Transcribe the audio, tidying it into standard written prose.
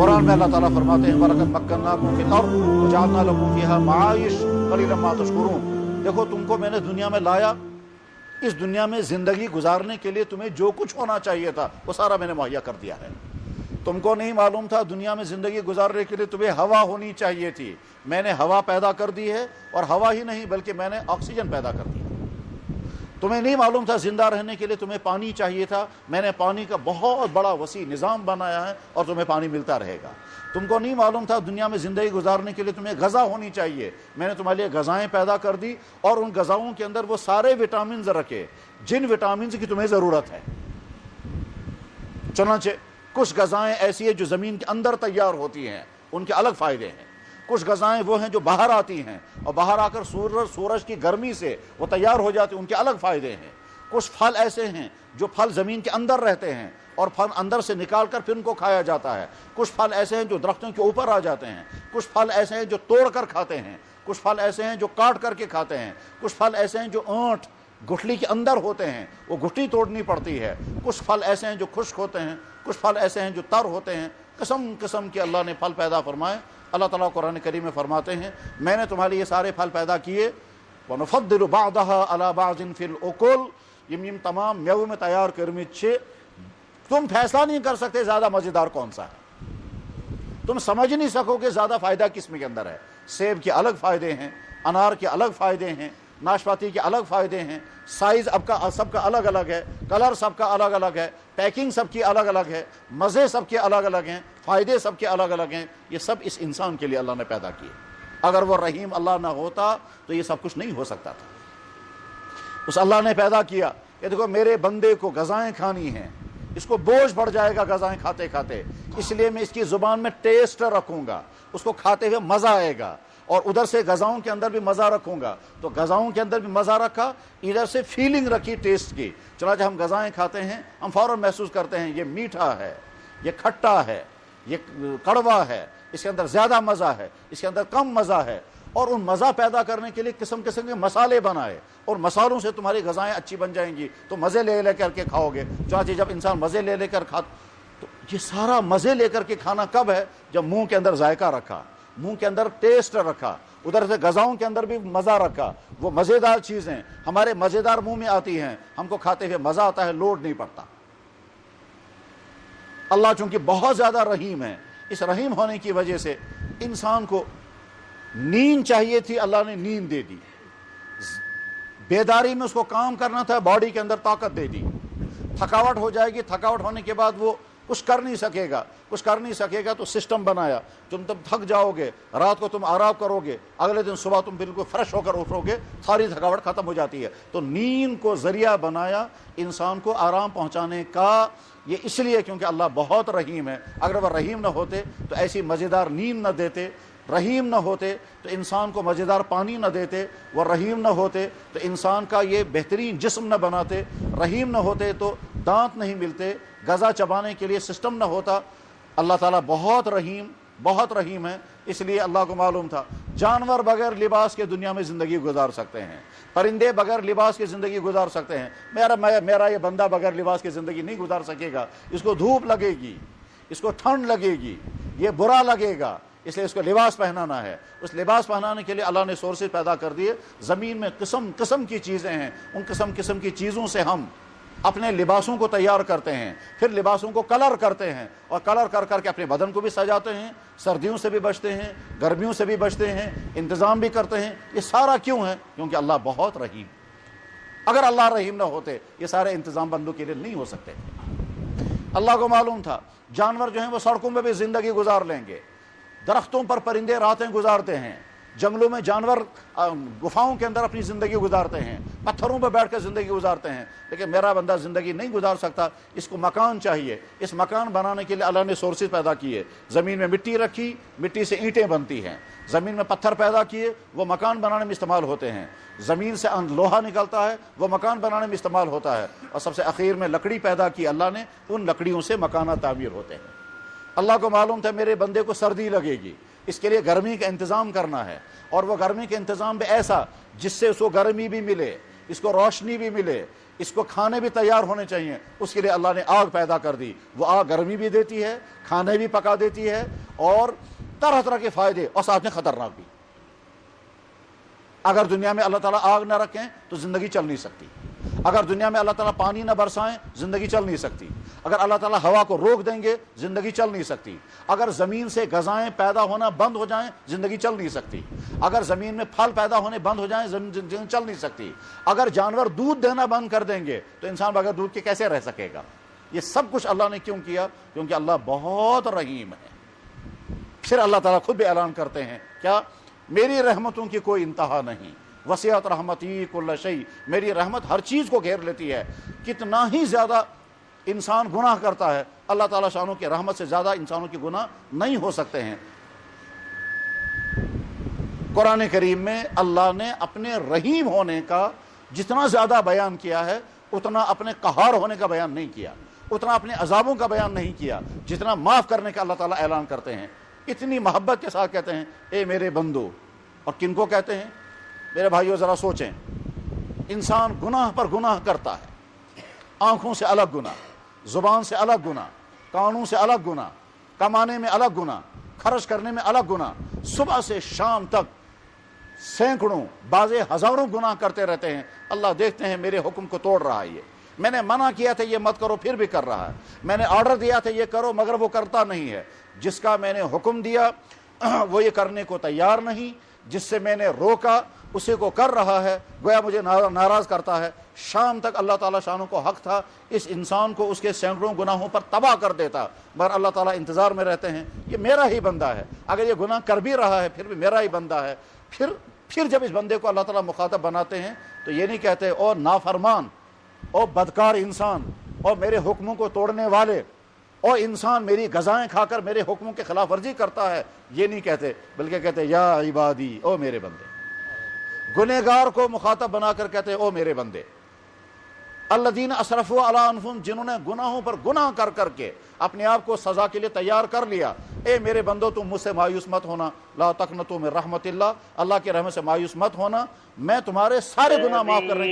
कुरान में अल्लाह ताला फरमाते हैं वलक़द मक्कन्नाकुम फ़िल अर्ज़ वजअलना लकुम फ़ीहा मआइश क़लीलन मा तशकुरून। देखो तुमको मैंने दुनिया में लाया, इस दुनिया में ज़िंदगी गुजारने के लिए तुम्हें जो कुछ होना चाहिए था वो सारा मैंने मुहैया कर दिया है। तुमको नहीं मालूम था दुनिया में ज़िंदगी गुजारने के लिए तुम्हें हवा होनी चाहिए थी, मैंने हवा पैदा कर दी है, और हवा ही नहीं बल्कि मैंने ऑक्सीजन पैदा कर दिया। तुम्हें नहीं मालूम था ज़िंदा रहने के लिए तुम्हें पानी चाहिए था, मैंने पानी का बहुत बड़ा वसी निज़ाम बनाया है और तुम्हें पानी मिलता रहेगा। तुमको नहीं मालूम था दुनिया में ज़िंदगी गुजारने के लिए तुम्हें ग़ज़ा होनी चाहिए, मैंने तुम्हारे लिए ग़ज़ाएँ पैदा कर दी, और उन ग़ज़ाओं के अंदर वो सारे विटामिन रखे जिन विटामिन की तुम्हें ज़रूरत है। चुनांचे कुछ ग़ज़ाएँ ऐसी है जो ज़मीन के अंदर तैयार होती हैं, उनके अलग फ़ायदे हैं। कुछ ग़ज़ाएँ वो हैं जो बाहर आती हैं और बाहर आकर सूरज की गर्मी से वो तैयार हो जाती हैं, उनके अलग फ़ायदे हैं। कुछ फल ऐसे हैं जो फल ज़मीन के अंदर रहते हैं और फल अंदर से निकाल कर फिर उनको खाया जाता है। कुछ फल ऐसे हैं जो दरख्तों के ऊपर आ जाते हैं, कुछ फल ऐसे हैं जो तोड़ कर खाते हैं, कुछ फल ऐसे हैं जो काट करके खाते हैं, कुछ फल ऐसे हैं जो आँट गुठली के अंदर होते हैं, वो गुठली तोड़नी पड़ती है। कुछ फल ऐसे हैं जो खुश्क होते हैं, कुछ फल ऐसे हैं जो तर होते हैं। किस्म किस्म के अल्लाह ने फल पैदा फरमाए। अल्लाह ताला कुरान करीम में फरमाते हैं मैंने तुम्हारे लिए सारे फल पैदा किए, वनुफद्दिलु बादहा अला बादिन फिल उकुल, यम तमाम मेवों में तैयार करमिच्छे। तुम फैसला नहीं कर सकते ज़्यादा मज़ेदार कौन सा है, तुम समझ नहीं सकोगे ज़्यादा फ़ायदा किस में के अंदर है। सेब के अलग फ़ायदे हैं, अनार के अलग फ़ायदे हैं, नाशपाती के अलग फ़ायदे हैं, साइज़ सबका अलग अलग है, कलर सबका अलग अलग है, पैकिंग सबकी अलग अलग है, मज़े सबके अलग अलग हैं, फ़ायदे सबके अलग अलग हैं। ये सब इस इंसान के लिए अल्लाह ने पैदा किए। अगर वो रहीम अल्लाह ना होता तो ये सब कुछ नहीं हो सकता था। उस अल्लाह ने पैदा किया। ये देखो मेरे बंदे को ग़ज़ाएँ खानी हैं, इसको बोझ पड़ जाएगा ग़ज़ाएँ खाते खाते, इसलिए मैं इसकी ज़ुबान में टेस्ट रखूँगा, उसको खाते हुए मज़ा आएगा, और उधर से ग़ज़ाओं के अंदर भी मज़ा रखूँगा। तो ग़ज़ाओं के अंदर भी मज़ा रखा, इधर से फीलिंग रखी टेस्ट की। चनांचे हम ग़ज़ाएँ खाते हैं, हम फ़ौरन महसूस करते हैं ये मीठा है, ये खट्टा है, ये कड़वा है, इसके अंदर ज़्यादा मज़ा है, इसके अंदर कम मज़ा है। और उन मज़ा पैदा करने के लिए किस्म किस्म के मसाले बनाए, और मसालों से तुम्हारी ग़ज़ाएँ अच्छी बन जाएंगी, तो मज़े ले ले करके खाओगे। चनांचे जब इंसान मज़े ले लेकर खा, तो ये सारा मज़े लेकर के खाना कब है, जब मुँह के अंदर जायका रखा, मुंह के अंदर टेस्ट रखा, उधर से ग़ज़ाओं के अंदर भी मज़ा रखा। वो मज़ेदार चीज़ें हमारे मज़ेदार मुंह में आती हैं, हमको खाते हुए मज़ा आता है, लोड नहीं पड़ता। अल्लाह चूंकि बहुत ज़्यादा रहीम है, इस रहीम होने की वजह से इंसान को नींद चाहिए थी, अल्लाह ने नींद दे दी। बेदारी में उसको काम करना था, बॉडी के अंदर ताकत दे दी। थकावट हो जाएगी, थकावट होने के बाद वो कुछ कर नहीं सकेगा तो सिस्टम बनाया, तुम थक जाओगे, रात को तुम आराम करोगे, अगले दिन सुबह तुम बिल्कुल फ्रेश होकर उठोगे, सारी थकावट खत्म हो जाती है। तो नींद को ज़रिया बनाया इंसान को आराम पहुंचाने का। ये इसलिए क्योंकि अल्लाह बहुत रहीम है। अगर वह रहीम न होते तो ऐसी मज़ेदार नींद न देते, रहीम न होते तो इंसान को मज़ेदार पानी न देते, वह रहीम न होते तो इंसान का ये बेहतरीन जिस्म न बनाते, रहीम न होते तो दांत नहीं मिलते, गज़ा चबाने के लिए सिस्टम न होता। अल्लाह ताला बहुत रहीम है। इसलिए अल्लाह को मालूम था जानवर बगैर लिबास के दुनिया में ज़िंदगी गुजार सकते हैं, परिंदे बगैर लिबास की ज़िंदगी गुजार सकते हैं। मेरा ये बंदा बगैर लिबास की ज़िंदगी नहीं गुजार सकेगा। इसको धूप लगेगी, इसको ठंड लगेगी, ये बुरा लगेगा, इसलिए इसको लिबास पहनाना है। उस लिबास पहनाने के लिए अल्लाह ने सोर्सेज पैदा कर दिए। ज़मीन में किस्म किस्म की चीज़ें हैं, उन किस्म किस्म की चीज़ों से हम अपने लिबासों को तैयार करते हैं, फिर लिबासों को कलर करते हैं, और कलर कर करके अपने बदन को भी सजाते हैं, सर्दियों से भी बचते हैं, गर्मियों से भी बचते हैं, इंतज़ाम भी करते हैं। ये सारा क्यों है? क्योंकि अल्लाह बहुत रहीम। अगर अल्लाह रहीम ना होते ये सारे इंतज़ाम बंदों के लिए नहीं हो सकते। अल्लाह को मालूम था जानवर जो हैं वो सड़कों में भी ज़िंदगी गुजार लेंगे, दरख्तों पर परिंदे रातें गुजारते हैं, जंगलों में जानवर गुफाओं के अंदर अपनी ज़िंदगी गुजारते हैं, पत्थरों पर बैठ कर ज़िंदगी गुजारते हैं। लेकिन मेरा बंदा ज़िंदगी नहीं गुजार सकता, इसको मकान चाहिए। इस मकान बनाने के लिए अल्लाह ने सोर्सेज पैदा किए। ज़मीन में मिट्टी रखी, मिट्टी से ईंटें बनती हैं। ज़मीन में पत्थर पैदा किए, वो मकान बनाने में इस्तेमाल होते हैं। ज़मीन से लोहा निकलता है, वो मकान बनाने में इस्तेमाल होता है। और सबसे आखिर में लकड़ी पैदा की अल्लाह ने, उन लकड़ियों से मकाना तामीर होते हैं। अल्लाह को मालूम था मेरे बंदे को सर्दी लगेगी, इसके लिए गर्मी का इंतज़ाम करना है, और वह गर्मी के इंतज़ाम भी ऐसा जिससे उसको गर्मी भी मिले, इसको रोशनी भी मिले, اس کو کھانے بھی تیار ہونے چاہیے، اس کے لیے اللہ نے آگ پیدا کر دی، وہ آگ گرمی بھی دیتی ہے، کھانے بھی پکا دیتی ہے، اور طرح طرح کے فائدے، اور ساتھ میں خطرناک بھی۔ اگر دنیا میں اللہ تعالیٰ آگ نہ رکھیں تو زندگی چل نہیں سکتی، اگر دنیا میں اللہ تعالیٰ پانی نہ برسائیں زندگی چل نہیں سکتی، اگر اللہ تعالیٰ ہوا کو روک دیں گے زندگی چل نہیں سکتی، اگر زمین سے غذائیں پیدا ہونا بند ہو جائیں زندگی چل نہیں سکتی، اگر زمین میں پھل پیدا ہونے بند ہو جائیں زندگی چل نہیں سکتی، اگر جانور دودھ دینا بند کر دیں گے تو انسان بغیر دودھ کے کیسے رہ سکے گا؟ یہ سب کچھ اللہ نے کیوں کیا؟ کیونکہ اللہ بہت رحیم ہے۔ پھر اللہ تعالیٰ خود بھی اعلان کرتے ہیں کیا؟ میری رحمتوں کی کوئی انتہا نہیں، وسعت رحمتی کل شیء، میری رحمت ہر چیز کو گھیر لیتی ہے۔ کتنا ہی زیادہ انسان گناہ کرتا ہے، اللہ تعالیٰ شانوں کی رحمت سے زیادہ انسانوں کے گناہ نہیں ہو سکتے ہیں۔ قرآن کریم میں اللہ نے اپنے رحیم ہونے کا جتنا زیادہ بیان کیا ہے اتنا اپنے قہار ہونے کا بیان نہیں کیا، اتنا اپنے عذابوں کا بیان نہیں کیا جتنا معاف کرنے کا اللہ تعالیٰ اعلان کرتے ہیں۔ اتنی محبت کے ساتھ کہتے ہیں اے میرے بندو، اور کن کو کہتے ہیں؟ میرے بھائیو ذرا سوچیں، انسان گناہ پر گناہ کرتا ہے، آنکھوں سے الگ گناہ، زبان سے الگ گناہ، کانوں سے الگ گناہ، کمانے میں الگ گناہ، خرچ کرنے میں الگ گناہ، صبح سے شام تک سینکڑوں بعضے ہزاروں گناہ کرتے رہتے ہیں۔ اللہ دیکھتے ہیں میرے حکم کو توڑ رہا ہے، یہ میں نے منع کیا تھا یہ مت کرو پھر بھی کر رہا ہے، میں نے آرڈر دیا تھا یہ کرو مگر وہ کرتا نہیں ہے، جس کا میں نے حکم دیا وہ یہ کرنے کو تیار نہیں، جس سے میں نے روکا اسی کو کر رہا ہے، گویا مجھے ناراض کرتا ہے۔ شام تک اللہ تعالیٰ شانوں کو حق تھا اس انسان کو اس کے سینکڑوں گناہوں پر تباہ کر دیتا، مگر اللہ تعالیٰ انتظار میں رہتے ہیں یہ میرا ہی بندہ ہے، اگر یہ گناہ کر بھی رہا ہے پھر بھی میرا ہی بندہ ہے۔ پھر جب اس بندے کو اللہ تعالیٰ مخاطب بناتے ہیں تو یہ نہیں کہتے او نافرمان، او بدکار انسان، او میرے حکموں کو توڑنے والے، او انسان میری غذائیں کھا کر میرے حکموں کے خلاف ورزی کرتا ہے، یہ نہیں کہتے، بلکہ کہتے یا عبادی، او میرے بندے۔ گنہگار کو مخاطب بنا کر کہتے او میرے بندے۔ الذین اسرفوا علی انفسہم، جنہوں نے گناہوں پر گناہ کر کر کے اپنے آپ کو سزا کے لیے تیار کر لیا، اے میرے بندو تم مجھ سے مایوس مت ہونا، لا تقنطوا من رحمت اللہ، اللہ کی رحمت سے مایوس مت ہونا، میں تمہارے سارے گناہ معاف کر رہی ہوں۔